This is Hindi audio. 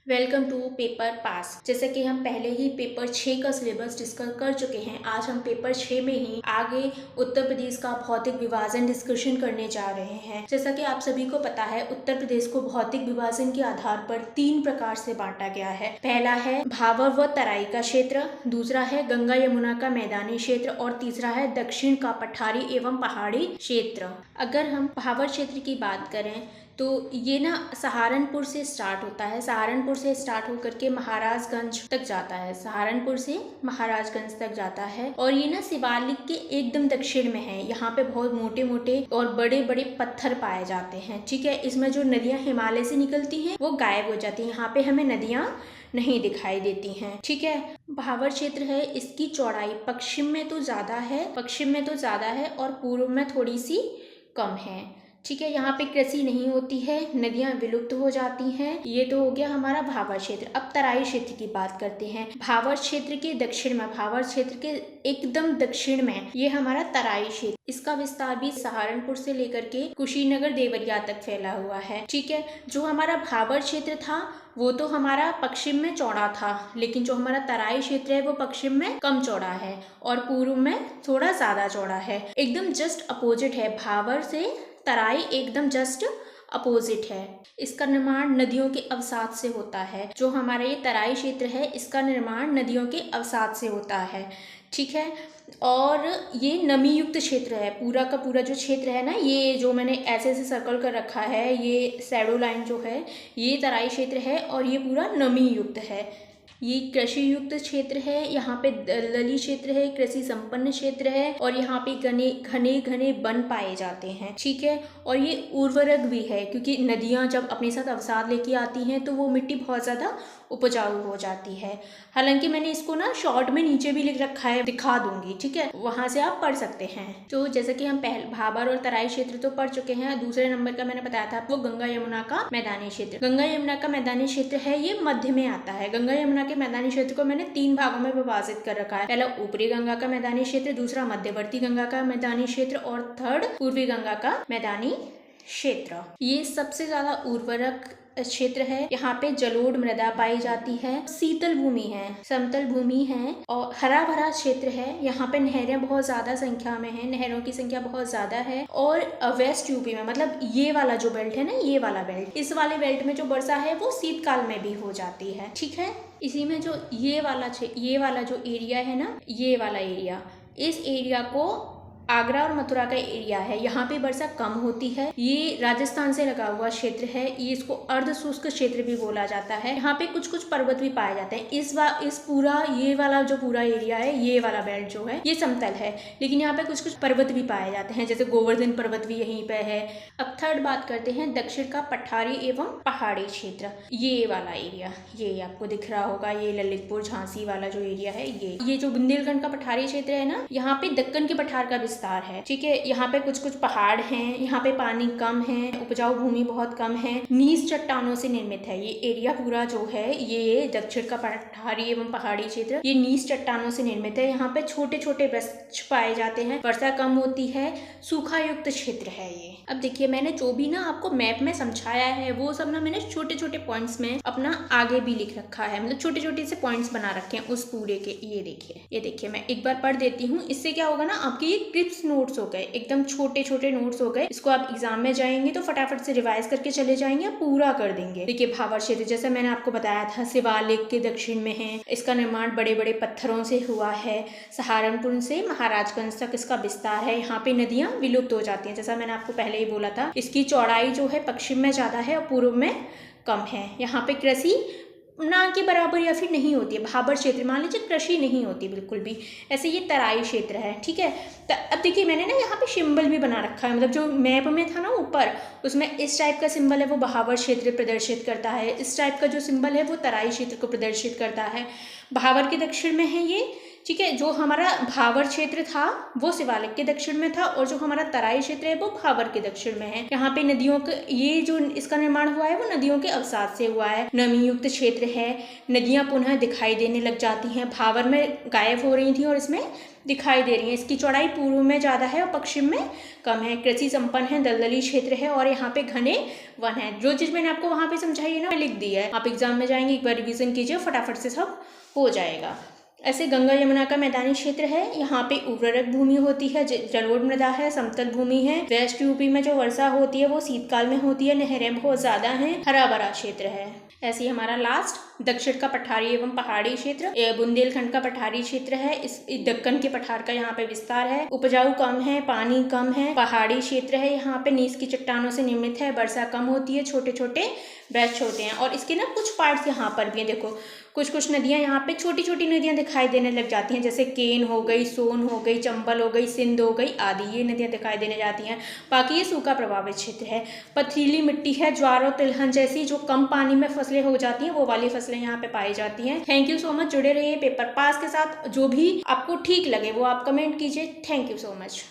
Welcome to paper pass. जैसे कि हम पहले ही पेपर 6 का सिलेबस डिस्कस कर चुके हैं, आज हम पेपर 6 में ही आगे उत्तर प्रदेश का भौतिक विभाजन डिस्कशन करने जा रहे हैं। जैसा कि आप सभी को पता है, उत्तर प्रदेश को भौतिक विभाजन के आधार पर 3 प्रकार से बांटा गया है। पहला है भावर व तराई का क्षेत्र, दूसरा है गंगा यमुना का मैदानी क्षेत्र और तीसरा है दक्षिण का पठारी एवं पहाड़ी क्षेत्र। अगर हम भावर क्षेत्र की बात करें तो ये ना सहारनपुर से स्टार्ट होता है, सहारनपुर से स्टार्ट होकर के महाराजगंज तक जाता है, सहारनपुर से महाराजगंज तक जाता है और ये ना शिवालिक के एकदम दक्षिण में है। यहाँ पे बहुत मोटे मोटे और बड़े बड़े पत्थर पाए जाते हैं। ठीक है, इसमें जो नदियाँ हिमालय से निकलती हैं वो गायब हो जाती हैं, यहाँ पे हमें नदियाँ नहीं दिखाई देती हैं। ठीक है, भावर क्षेत्र है, इसकी चौड़ाई पश्चिम में तो ज़्यादा है और पूर्व में थोड़ी सी कम है। ठीक है, यहाँ पे कृषि नहीं होती है, नदियाँ विलुप्त हो जाती हैं। ये तो हो गया हमारा भावर क्षेत्र। अब तराई क्षेत्र की बात करते हैं। भावर क्षेत्र के दक्षिण में, भावर क्षेत्र के एकदम दक्षिण में ये हमारा तराई क्षेत्र, इसका विस्तार भी सहारनपुर से लेकर के कुशीनगर देवरिया तक फैला हुआ है। ठीक है, जो हमारा भावर क्षेत्र था वो तो हमारा पश्चिम में चौड़ा था, लेकिन जो हमारा तराई क्षेत्र है वो पश्चिम में कम चौड़ा है और पूर्व में थोड़ा ज्यादा चौड़ा है। एकदम जस्ट अपोजिट है, भावर से तराई एकदम जस्ट अपोजिट है। इसका निर्माण नदियों के अवसाद से होता है। जो हमारा ये तराई क्षेत्र है इसका निर्माण नदियों के अवसाद से होता है। ठीक है, और ये नमी युक्त क्षेत्र है। पूरा का पूरा जो क्षेत्र है ना, ये जो मैंने ऐसे ऐसे सर्कल कर रखा है, ये शैडो लाइन जो है ये तराई क्षेत्र है और ये पूरा नमी युक्त है। ये कृषि युक्त क्षेत्र है, यहाँ पे दलदली क्षेत्र है, कृषि संपन्न क्षेत्र है और यहाँ पे घने घने घने वन पाए जाते हैं। ठीक है, और ये उर्वरक भी है क्योंकि नदियाँ जब अपने साथ अवसाद लेके आती हैं तो वो मिट्टी बहुत ज़्यादा उपजाऊ हो जाती है। हालांकि मैंने इसको ना शॉर्ट में नीचे भी लिख रखा है, दिखा दूंगी। ठीक है, वहां से आप पढ़ सकते हैं। तो जैसे कि हम पहले भावर और तराई क्षेत्र तो पढ़ चुके हैं, दूसरे नंबर का मैंने बताया था आपको गंगा यमुना का मैदानी क्षेत्र। गंगा यमुना का मैदानी क्षेत्र है, ये मध्य में आता है। गंगा यमुना के मैदानी क्षेत्र को मैंने 3 भागों में विभाजित कर रखा है। पहला ऊपरी गंगा का मैदानी क्षेत्र, दूसरा मध्यवर्ती गंगा का मैदानी क्षेत्र और थर्ड पूर्वी गंगा का मैदानी क्षेत्र। ये सबसे ज्यादा उर्वरक क्षेत्र है। यहाँ पे जलोढ़ मृदा पाई जाती है, शीतल भूमि है, समतल भूमि है और हरा भरा क्षेत्र है। यहाँ पे नहरें बहुत ज्यादा संख्या में है, नहरों की संख्या बहुत ज्यादा है। और वेस्ट यूपी में, मतलब ये वाला जो बेल्ट है ना, ये वाला बेल्ट, इस वाले बेल्ट में जो वर्षा है वो शीतकाल में भी हो जाती है। ठीक है, इसी में जो ये वाला जो एरिया है ना, ये वाला एरिया, इस एरिया को आगरा और मथुरा का एरिया है। यहाँ पे वर्षा कम होती है। ये राजस्थान से लगा हुआ क्षेत्र है, ये इसको अर्ध शुष्क क्षेत्र भी बोला जाता है। यहाँ पे कुछ कुछ पर्वत भी पाए जाते हैं। इस पूरा ये वाला जो पूरा एरिया है, ये वाला बेल्ट जो है ये समतल है, लेकिन यहाँ पे कुछ कुछ पर्वत भी पाए जाते हैं, जैसे गोवर्धन पर्वत भी यहीं पे है। अब थर्ड बात करते हैं दक्षिण का पठारी एवं पहाड़ी क्षेत्र। ये वाला एरिया, ये आपको दिख रहा होगा, ये ललितपुर झांसी वाला जो एरिया है, ये जो बुंदेलखंड का पठारी क्षेत्र है ना, यहाँ पे दक्कन के पठार का विस्तार है। ठीक है, यहाँ पे कुछ कुछ पहाड़ हैं, यहाँ पे पानी कम है, उपजाऊ भूमि बहुत कम है, नीच चट्टानों से निर्मित है। ये एरिया पूरा जो है, ये दक्षिण का पठारी एवं पहाड़ी क्षेत्र, ये नीच चट्टानों से निर्मित है। यहाँ पे छोटे छोटे वृक्ष पाए जाते हैं, वर्षा कम होती है, सूखा युक्त क्षेत्र है ये। अब देखिए, मैंने जो भी ना आपको मैप में समझाया है वो सब ना मैंने छोटे छोटे पॉइंट्स में अपना आगे भी लिख रखा है, मतलब छोटे छोटे से पॉइंट्स बना रखे हैं उस पूरे के। ये देखिए मैं एक बार पढ़ देती हूँ, इससे क्या होगा ना, आपके ये क्रिप्स नोट्स हो गए, एकदम छोटे छोटे नोट्स हो गए। इसको आप एग्जाम में जाएंगे तो फटाफट से रिवाइज करके चले जाएंगे, पूरा कर देंगे। देखिए, भावर क्षेत्र जैसे मैंने आपको बताया था शिवालिक के दक्षिण में है, इसका निर्माण बड़े बड़े पत्थरों से हुआ है। सहारनपुर से महाराजगंज तक इसका विस्तार है। यहाँ पे नदियां विलुप्त हो जाती हैं, जैसा मैंने आपको पहले ही बोला था। इसकी चौड़ाई जो है पश्चिम में ज्यादा है और पूर्व में कम है। यहाँ पे कृषि ना के बराबर या फिर नहीं होती है। भावर क्षेत्र मान लीजिए कृषि नहीं होती बिल्कुल भी। ऐसे ये तराई क्षेत्र है। ठीक है, अब देखिए मैंने ना यहाँ पे सिंबल भी बना रखा है, मतलब जो मैप में था ना ऊपर, उसमें इस टाइप का सिंबल है वो भावर क्षेत्र प्रदर्शित करता है, इस टाइप का जो सिंबल है वो तराई क्षेत्र को प्रदर्शित करता है। भावर के दक्षिण में है ये ठीक है। जो हमारा भावर क्षेत्र था वो शिवालिक के दक्षिण में था और जो हमारा तराई क्षेत्र है वो भावर के दक्षिण में है। यहाँ पे नदियों के ये जो इसका निर्माण हुआ है वो नदियों के अवसाद से हुआ है। नमी युक्त क्षेत्र है, नदियां पुनः दिखाई देने लग जाती हैं। भावर में गायब हो रही थी और इसमें दिखाई दे रही है। इसकी चौड़ाई पूर्व में ज़्यादा है और पश्चिम में कम है। कृषि संपन्न है, दलदली क्षेत्र है और यहाँ पे घने वन है। जो चीज़ मैंने आपको वहाँ पे समझाई है ना, लिख दी है। आप एग्जाम में जाएंगे एक बार रिवीजन कीजिए, फटाफट से सब हो जाएगा। ऐसे गंगा यमुना का मैदानी क्षेत्र है। यहाँ पे उर्वरक भूमि होती है, जलोढ़ मृदा है, समतल भूमि है। वेस्ट यूपी में जो वर्षा होती है वो शीतकाल में होती है, नहरें बहुत ज्यादा हैं, हरा भरा क्षेत्र है। ऐसे ही हमारा लास्ट दक्षिण का पठारी एवं पहाड़ी क्षेत्र, बुंदेलखंड का पठारी क्षेत्र है। इस दक्कन के पठार का यहाँ पे विस्तार है। उपजाऊ कम है, पानी कम है। पहाड़ी क्षेत्र है, यहाँ पे नीस की चट्टानों से निर्मित है। वर्षा कम होती है, छोटे छोटे वृक्ष होते हैं और इसके ना कुछ पार्ट्स यहाँ पर भी हैं। देखो कुछ नदियाँ यहाँ पे छोटी छोटी नदियाँ दिखाई देने लग जाती हैं, जैसे केन हो गई, सोन हो गई, चंबल हो गई, सिंध हो गई आदि, ये नदियाँ दिखाई देने जाती हैं। बाकी ये सूखा प्रभावित क्षेत्र है। पथरीली मिट्टी है, ज्वार और तिलहन जैसी जो कम पानी में फसलें हो जाती हैं वो वाली फसलें यहाँ पे पाई जाती हैं। थैंक यू सो मच, जुड़े रहिए पेपर पास के साथ। जो भी आपको ठीक लगे वो आप कमेंट कीजिए। Thank you so much.